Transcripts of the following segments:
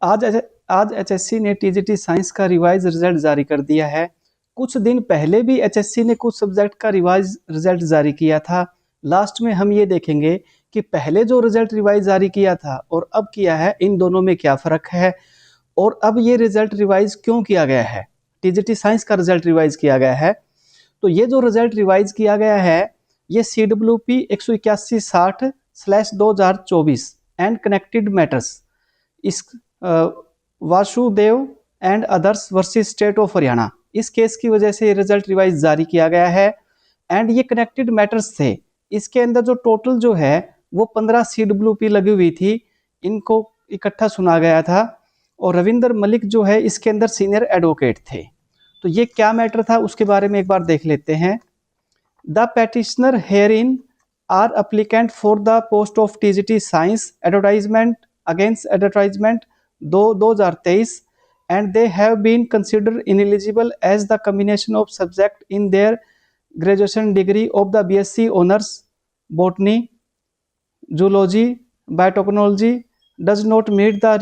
आज आज एचएससी ने टीजीटी साइंस का रिवाइज रिजल्ट जारी कर दिया है। कुछ दिन पहले भी एचएससी ने कुछ सब्जेक्ट का रिवाइज रिजल्ट जारी किया था। लास्ट में हम ये देखेंगे कि पहले जो रिजल्ट रिवाइज जारी किया था और अब किया है, इन दोनों में क्या फ़र्क है और अब ये रिजल्ट रिवाइज क्यों किया गया है। टीजीटी साइंस का रिजल्ट रिवाइज किया गया है। तो ये जो रिजल्ट रिवाइज किया गया है, ये CWP 18160/2024 एंड कनेक्टेड मैटर्स इस Vasudev and others versus state of Haryana, इस केस की वजह से रिजल्ट रिवाइज जारी किया गया है। एंड ये कनेक्टेड मैटर्स थे, इसके अंदर जो टोटल जो है वो 15 CWP लगी हुई थी, इनको इकट्ठा सुना गया था और रविंदर मलिक जो है इसके अंदर सीनियर एडवोकेट थे। तो ये क्या मैटर था उसके बारे में एक बार देख लेते हैं। The petitioner herein are applicant for the post of TGT science advertisement against advertisement 2023 and they have been considered ineligible as the combination of subject in their graduation degree of the BSc honors botany, zoology, biotechnology does not meet the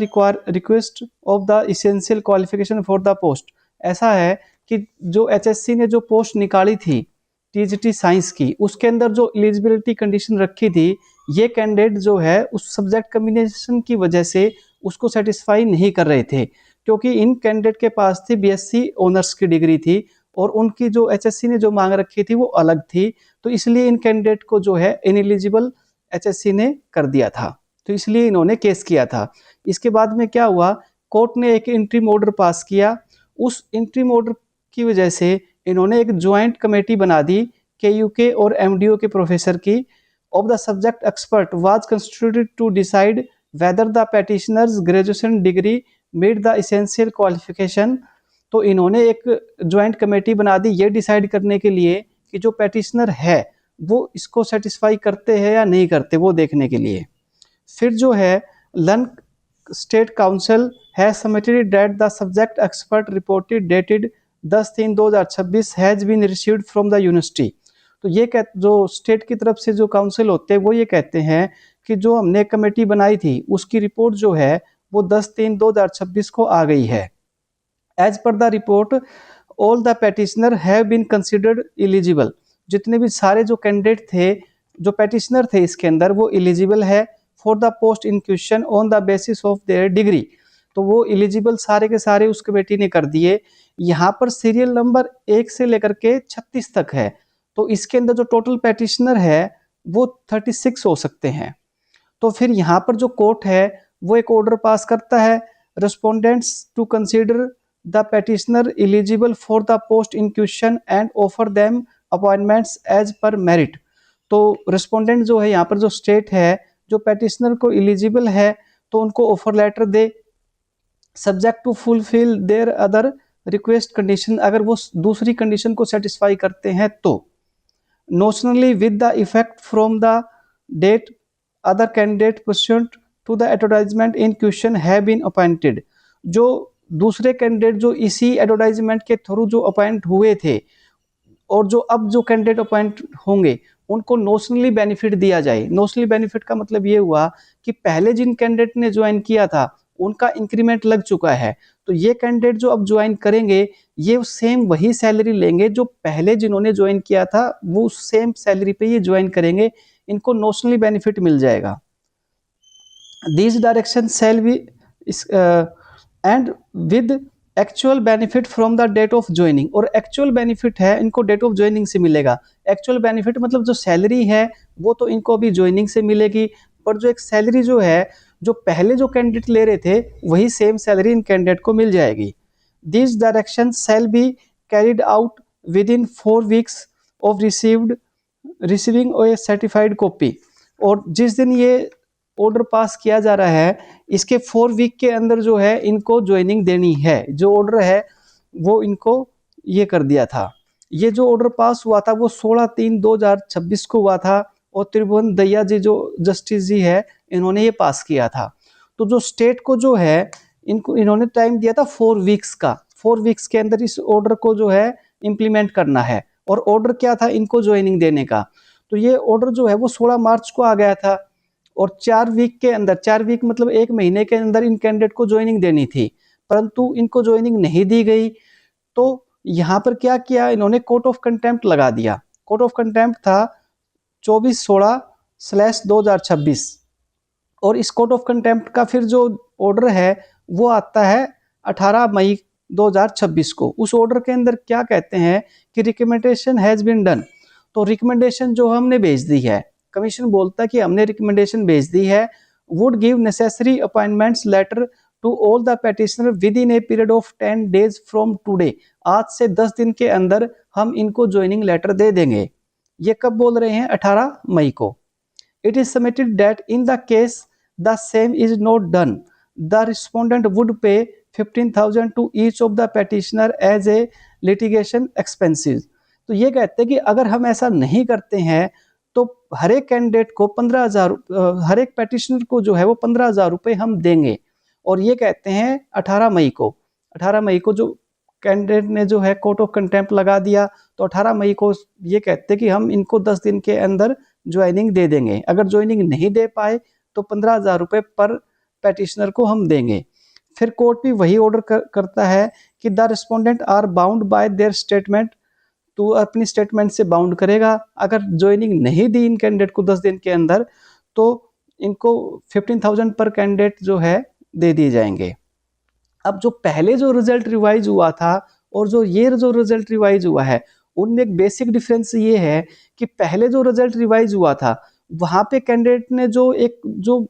request of the essential qualification for the post। ऐसा है कि जो HSC ने जो post निकाली थी TGT science की, उसके अंदर जो एलिजिबिलिटी कंडीशन रखी थी, ये कैंडिडेट जो है उस सब्जेक्ट कम्बिनेशन की वजह से उसको सेटिस्फाई नहीं कर रहे थे, क्योंकि इन कैंडिडेट के पास थी बीएससी ऑनर्स की डिग्री थी और उनकी जो एचएससी ने जो मांग रखी थी वो अलग थी। तो इसलिए इन कैंडिडेट को जो है इनएलिजिबल एचएससी ने कर दिया था, तो इसलिए इन्होंने केस किया था। इसके बाद में क्या हुआ, कोर्ट ने एक इंटरिम ऑर्डर पास किया। उस इंटरिम ऑर्डर की वजह से इन्होंने एक ज्वाइंट कमेटी बना दी केयूके और एमडीओ के प्रोफेसर की, of the subject expert was constituted to decide whether the petitioners graduation degree meet the essential qualification. तो इन्होंने एक ज्वाइंट कमेटी बना दी ये डिसाइड करने के लिए कि जो पेटिशनर है वो इसको सेटिस्फाई करते हैं या नहीं करते, वो देखने के लिए। फिर जो है लन state council has submitted that the subject expert reported dated 10/3/2026 has been received from the university. तो ये जो स्टेट की तरफ से जो काउंसिल होते हैं वो ये कहते हैं कि जो हमने कमेटी बनाई थी उसकी रिपोर्ट जो है वो 10/3/2026 को आ गई है। As per the report all the petitioner have been considered eligible. जितने भी सारे जो कैंडिडेट थे, जो पेटिशनर थे इसके अंदर, वो एलिजिबल है for the post in question on the basis of their degree. तो वो एलिजिबल सारे के सारे उस कमेटी ने कर दिए। यहाँ पर सीरियल नंबर 1 से लेकर के 36 तक है, तो इसके अंदर जो टोटल पेटिशनर है वो 36 हो सकते हैं। तो फिर यहाँ पर जो कोर्ट है वो एक ऑर्डर पास करता है, respondents to consider the petitioner eligible for the post in question and offer them appointments as per merit. तो रेस्पोंडेंट जो है यहाँ पर जो स्टेट है, जो पेटिशनर को एलिजिबल है तो उनको ऑफर लेटर दे, subject to fulfil their other request condition. अगर वो दूसरी कंडीशन को सेटिस्फाई करते हैं तो notionally with the effect from the date other candidate pursuant to the advertisement in question have been appointed. जो दूसरे कैंडिडेट जो इसी एडवर्टाइजमेंट के थ्रू जो अपॉइंट हुए थे और जो अब जो कैंडिडेट अपॉइंट होंगे उनको नोशनली बेनिफिट दिया जाए। नोशनली बेनिफिट का मतलब ये हुआ कि पहले जिन कैंडिडेट ने ज्वाइन किया था उनका इंक्रीमेंट लग चुका है, तो ये कैंडिडेट जो अब ज्वाइन करेंगे ये सेम वही सैलरी लेंगे जो पहले जिन्होंने ज्वाइन किया था, वो सेम सैलरी पे ये ज्वाइन करेंगे, इनको नोशनली बेनिफिट मिल जाएगा। This direction shall be end with actual benefit from the date of joining. और एक्चुअल बेनिफिट है इनको डेट ऑफ ज्वाइनिंग से मिलेगा। एक्चुअल बेनिफिट मतलब जो सैलरी है वो तो इनको अभी ज्वाइनिंग से मिलेगी, पर जो एक सैलरी जो है जो पहले जो कैंडिडेट ले रहे थे वही सेम सैलरी इन कैंडिडेट को मिल जाएगी। This direction shall be carried out with in 4 weeks of receiving A certified copy. और जिस दिन ये ऑर्डर पास किया जा रहा है इसके 4 week के अंदर जो है इनको ज्वाइनिंग देनी है। जो ऑर्डर है वो इनको ये कर दिया था। ये जो ऑर्डर पास हुआ था वो 16/3/2026 को हुआ था और त्रिभुवन दहिया जी जो जस्टिस जी है इन्होंने ये पास किया था। तो जो स्टेट को जो है इनको इन्होंने टाइम दिया था 4 weeks का। 4 weeks के अंदर इस ऑर्डर को जो है इम्प्लीमेंट करना है। और ऑर्डर क्या था, इनको ज्वाइनिंग देने का। तो ये ऑर्डर जो है वो 16 मार्च को आ गया था और 4 वीक के अंदर, 4 वीक मतलब 1 महीने के अंदर इन कैंडिडेट को ज्वाइनिंग देनी थी, परंतु इनको ज्वाइनिंग नहीं दी गई। तो यहाँ पर क्या किया इन्होंने, कोर्ट ऑफ कंटेम्प्ट लगा दिया। कोर्ट ऑफ कंटेम्प्ट था 24/16/2026 और इस कोर्ट ऑफ कंटेम्प्ट का फिर जो ऑर्डर है वो आता है 18 मई 2026 को। उस ऑर्डर के अंदर क्या कहते हैं कि रिकमेंडेशन हैज बीन डन। तो रिकमेंडेशन जो हमने भेज दी है, कमीशन बोलता है कि हमने रिकमेंडेशन भेज दी है, would give necessary appointments letter to all the petitioner within a period of 10 days from today. आज से 10 दिन के अंदर हम इनको ज्वाइनिंग लेटर दे देंगे। ये कब बोल रहे हैं? 18 मई को। It is submitted that in the case the same is not done the respondent would pay 15,000 to each of the petitioner as a litigation expenses. तो ये कहते हैं कि अगर हम ऐसा नहीं करते हैं तो हर एक कैंडिडेट को 15,000, हर एक पेटिशनर को जो है वो 15,000 रुपये हम देंगे। और ये कहते हैं 18 मई को, 18 मई को जो कैंडिडेट ने जो है कोर्ट ऑफ कंटेम्प्ट लगा दिया, तो 18 मई को ये कहते हैं कि हम इनको 10 दिन के अंदर ज्वाइनिंग दे देंगे। अगर ज्वाइनिंग नहीं दे पाए तो 15,000 रुपये पर पेटिशनर को हम देंगे। फिर कोर्ट भी वही ऑर्डर करता है कि the respondent are bound by their statement, तो अपनी स्टेटमेंट से बाउंड करेगा। अगर ज्वाइनिंग नहीं दी इन कैंडिडेट को 10 दिन के अंदर तो इनको 15,000 पर कैंडिडेट जो है दे दिए जाएंगे। अब जो पहले जो रिजल्ट रिवाइज हुआ था और जो ये जो रिजल्ट रिवाइज हुआ है, उनमें एक बेसिक डिफरेंस ये है कि पहले जो रिजल्ट रिवाइज हुआ था वहां पे कैंडिडेट ने जो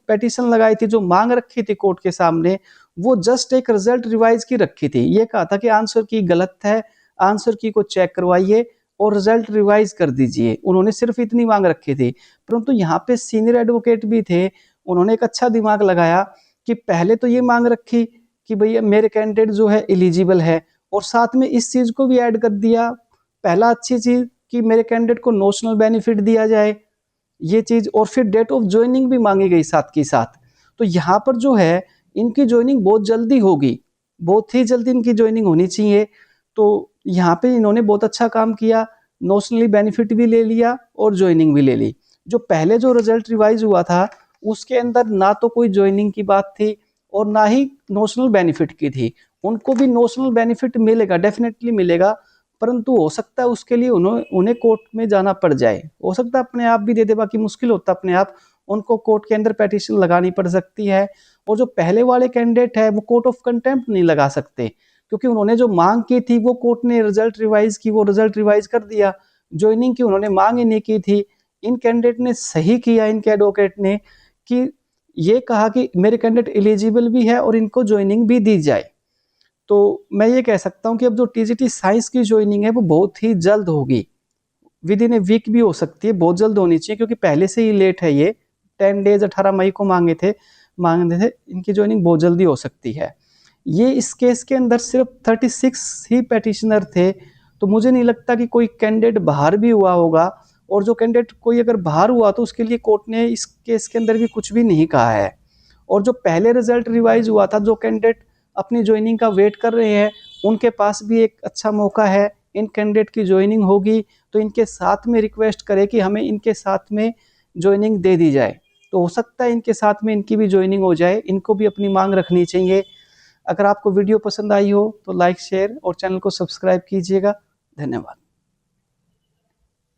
पेटिशन लगाई थी, जो मांग रखी थी कोर्ट के सामने, वो जस्ट एक रिजल्ट रिवाइज की रखी थी। ये कहा था कि आंसर की गलत है, आंसर की को चेक करवाइए और रिजल्ट रिवाइज कर दीजिए। उन्होंने सिर्फ इतनी मांग रखी थी। परंतु यहाँ पे सीनियर एडवोकेट भी थे, उन्होंने एक अच्छा दिमाग लगाया कि पहले तो ये मांग रखी कि भैया मेरे कैंडिडेट जो है एलिजिबल है, और साथ में इस चीज को भी ऐड कर दिया, पहला अच्छी चीज कि मेरे कैंडिडेट को नोशनल बेनिफिट दिया जाए, ये चीज, और फिर डेट ऑफ ज्वाइनिंग भी मांगी गई साथ के साथ। तो यहाँ पर जो है इनकी ज्वाइनिंग बहुत जल्दी होगी, बहुत ही जल्दी इनकी ज्वाइनिंग होनी चाहिए। तो यहाँ पे इन्होंने बहुत अच्छा काम किया, नोशनली बेनिफिट भी ले लिया और ज्वाइनिंग भी ले ली। जो पहले जो रिजल्ट रिवाइज हुआ था उसके अंदर ना तो कोई ज्वाइनिंग की बात थी और ना ही नोशनल बेनिफिट की थी। उनको भी नोशनल बेनिफिट मिलेगा, डेफिनेटली मिलेगा, परंतु हो सकता है उसके लिए उन्हें कोर्ट में जाना पड़ जाए। हो सकता है अपने आप भी दे दे, बाकी मुश्किल होता है अपने आप, उनको कोर्ट के अंदर पेटिशन लगानी पड़ सकती है। और जो पहले वाले कैंडिडेट है वो कोर्ट ऑफ कंटेम्प्ट नहीं लगा सकते, क्योंकि उन्होंने जो मांग की थी वो कोर्ट ने रिजल्ट रिवाइज की, वो रिजल्ट रिवाइज कर दिया। ज्वाइनिंग की उन्होंने मांग ही नहीं की थी। इन कैंडिडेट ने सही किया, इनके एडवोकेट ने, कि ये कहा कि मेरे कैंडिडेट एलिजिबल भी है और इनको ज्वाइनिंग भी दी जाए। तो मैं ये कह सकता हूँ कि अब जो टीजीटी साइंस की ज्वाइनिंग है वो बहुत ही जल्द होगी, विद इन ए वीक भी हो सकती है, बहुत जल्द होनी चाहिए, क्योंकि पहले से ही लेट है। ये 10 डेज 18 मई को मांगे थे, इनकी ज्वाइनिंग बहुत जल्दी हो सकती है। ये इस केस के अंदर सिर्फ 36 ही पेटिशनर थे, तो मुझे नहीं लगता कि कोई कैंडिडेट बाहर भी हुआ होगा। और जो कैंडिडेट कोई अगर बाहर हुआ तो उसके लिए कोर्ट ने इस केस के अंदर भी कुछ भी नहीं कहा है। और जो पहले रिजल्ट रिवाइज हुआ था, जो कैंडिडेट अपनी ज्वाइनिंग का वेट कर रहे हैं, उनके पास भी एक अच्छा मौका है। इन कैंडिडेट की ज्वाइनिंग होगी तो इनके साथ में रिक्वेस्ट करें कि हमें इनके साथ में ज्वाइनिंग दे दी जाए, तो हो सकता है इनके साथ में इनकी भी ज्वाइनिंग हो जाए। इनको भी अपनी मांग रखनी चाहिए। अगर आपको वीडियो पसंद आई हो तो लाइक, शेयर और चैनल को सब्सक्राइब कीजिएगा। धन्यवाद।